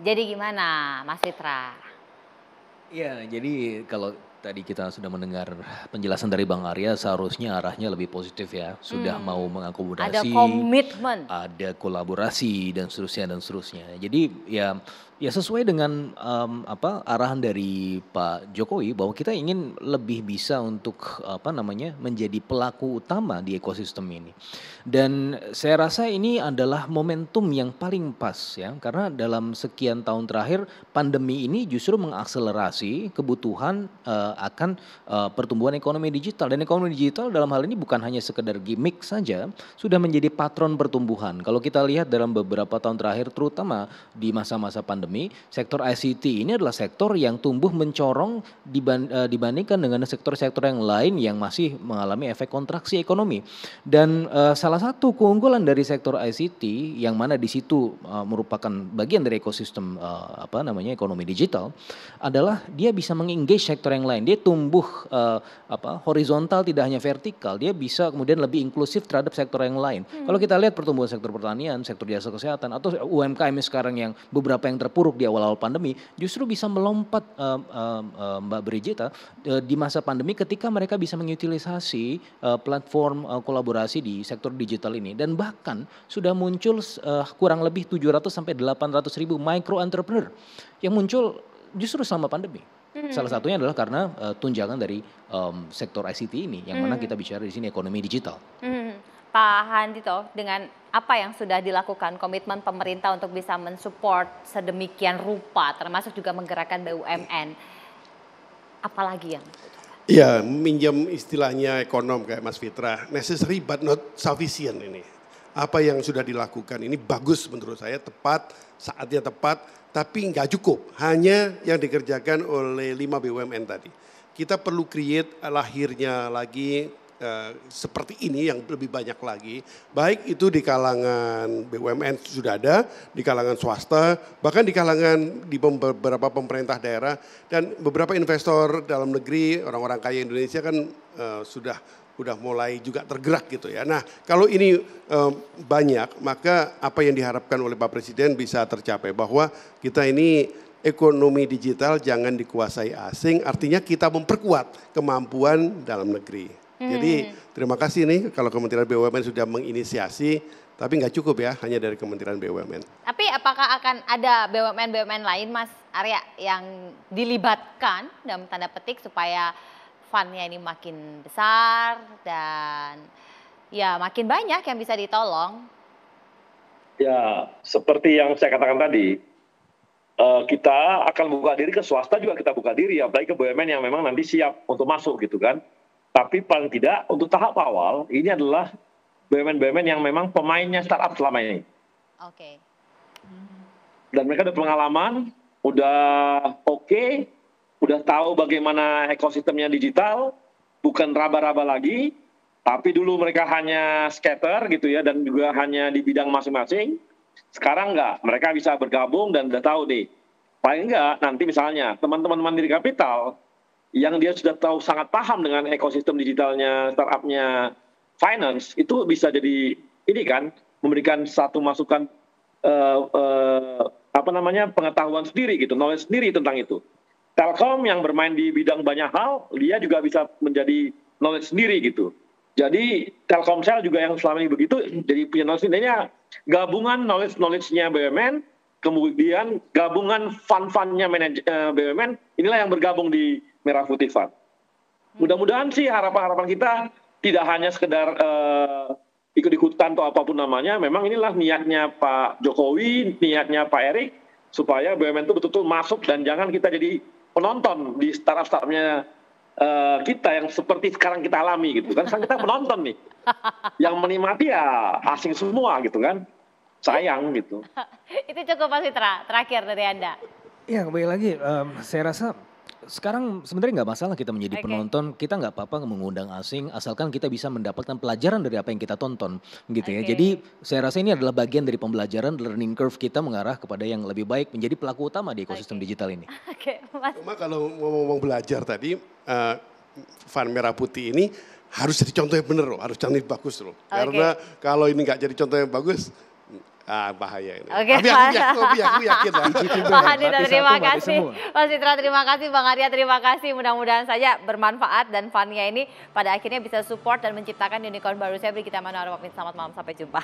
Jadi gimana Mas Fitra? Iya, jadi kalau tadi kita sudah mendengar penjelasan dari Bang Arya, seharusnya arahnya lebih positif ya. Sudah mau Ada mengakomodasi, komitmen. ada kolaborasi dan seterusnya dan seterusnya. Jadi ya sesuai dengan arahan dari Pak Jokowi bahwa kita ingin lebih bisa untuk menjadi pelaku utama di ekosistem ini. Dan saya rasa ini adalah momentum yang paling pas ya, karena dalam sekian tahun terakhir pandemi ini justru mengakselerasi kebutuhan akan pertumbuhan ekonomi digital, dan ekonomi digital dalam hal ini bukan hanya sekedar gimmick saja, sudah menjadi patron pertumbuhan. Kalau kita lihat dalam beberapa tahun terakhir terutama di masa-masa pandemi, sektor ICT ini adalah sektor yang tumbuh mencorong dibandingkan dengan sektor-sektor yang lain yang masih mengalami efek kontraksi ekonomi. Dan salah satu keunggulan dari sektor ICT yang mana di situ merupakan bagian dari ekosistem ekonomi digital adalah dia bisa mengengage sektor yang lain. Dia tumbuh horizontal tidak hanya vertikal. Dia bisa kemudian lebih inklusif terhadap sektor yang lain. Kalau kita lihat pertumbuhan sektor pertanian, sektor jasa kesehatan atau UMKM sekarang yang beberapa yang terpuruk di awal-awal pandemi justru bisa melompat Mbak Brigita di masa pandemi ketika mereka bisa mengutilisasi platform kolaborasi di sektor digital ini, dan bahkan sudah muncul kurang lebih 700 sampai 800 ribu micro entrepreneur yang muncul justru selama pandemi. Salah satunya adalah karena tunjangan dari sektor ICT ini, yang mana kita bicara di sini ekonomi digital. Pak Handito, dengan apa yang sudah dilakukan, komitmen pemerintah untuk bisa mensupport sedemikian rupa, termasuk juga menggerakkan BUMN, apalagi yang? Iya, minjam istilahnya ekonom kayak Mas Fitra, necessary but not sufficient ini. Apa yang sudah dilakukan ini bagus menurut saya, tepat, saatnya tepat, tapi nggak cukup. Hanya yang dikerjakan oleh 5 BUMN tadi. Kita perlu create lahirnya lagi seperti ini yang lebih banyak lagi. Baik itu di kalangan BUMN sudah ada, di kalangan swasta, bahkan di kalangan di beberapa pemerintah daerah dan beberapa investor dalam negeri, orang-orang kaya Indonesia kan sudah mulai juga tergerak gitu ya. Nah kalau ini banyak, maka apa yang diharapkan oleh Pak Presiden bisa tercapai, bahwa kita ini ekonomi digital jangan dikuasai asing, artinya kita memperkuat kemampuan dalam negeri. Jadi terima kasih nih kalau Kementerian BUMN sudah menginisiasi, tapi nggak cukup ya hanya dari Kementerian BUMN. Tapi apakah akan ada BUMN lain Mas Arya yang dilibatkan dalam tanda petik supaya fund-nya ini makin besar dan ya makin banyak yang bisa ditolong? Ya seperti yang saya katakan tadi, kita akan buka diri ke swasta, juga kita buka diri, apalagi ke BUMN yang memang nanti siap untuk masuk gitu kan. Tapi paling tidak untuk tahap awal ini adalah BUMN-BUMN yang memang pemainnya startup selama ini. Oke. Dan mereka udah pengalaman, udah oke, udah tahu bagaimana ekosistemnya digital, bukan raba-raba lagi, tapi dulu mereka hanya scatter gitu ya, dan juga hanya di bidang masing-masing. Sekarang enggak, mereka bisa bergabung dan udah tahu nih. Paling enggak nanti misalnya teman-teman Mandiri Capital yang dia sudah tahu sangat paham dengan ekosistem digitalnya startupnya finance, itu bisa jadi ini kan memberikan satu masukan pengetahuan sendiri gitu, knowledge sendiri tentang itu. Telkom yang bermain di bidang banyak hal, dia juga bisa menjadi knowledge sendiri gitu. Jadi Telkomsel juga yang selama ini begitu, jadi punya knowledge sendiri, gabungan knowledge-nya BUMN, kemudian gabungan fund-fundnya BUMN, inilah yang bergabung di Merah Putih Fund. Mudah-mudahan sih harapan kita tidak hanya sekedar ikut-ikutan atau apapun namanya, memang inilah niatnya Pak Jokowi, niatnya Pak Erik, supaya BUMN itu betul-betul masuk dan jangan kita jadi penonton di startup-startupnya kita yang seperti sekarang kita alami gitu kan. Sekarang kita penonton nih, yang menikmati ya asing semua gitu kan, sayang gitu. Itu cukup Mas Fitra, terakhir dari Anda. Ya kembali lagi, saya rasa sekarang sebenarnya nggak masalah kita menjadi penonton, kita nggak apa-apa mengundang asing asalkan kita bisa mendapatkan pelajaran dari apa yang kita tonton gitu ya. Jadi saya rasa ini adalah bagian dari pembelajaran, learning curve kita mengarah kepada yang lebih baik, menjadi pelaku utama di ekosistem digital ini. Mas. Cuma kalau ngomong belajar tadi, Fund Merah Putih ini harus jadi contoh yang benar loh, harus contoh yang bagus loh. Karena kalau ini nggak jadi contoh yang bagus, Bahaya ini. Oke, Tapi aku yakin lah. Pak Hadida terima mati kasih, semua. Mas Fitra terima kasih, Bang Arya terima kasih. Mudah-mudahan saja bermanfaat dan Fania ini pada akhirnya bisa support dan menciptakan unicorn baru. Saya Brigita Manuarwakmin, selamat malam, sampai jumpa.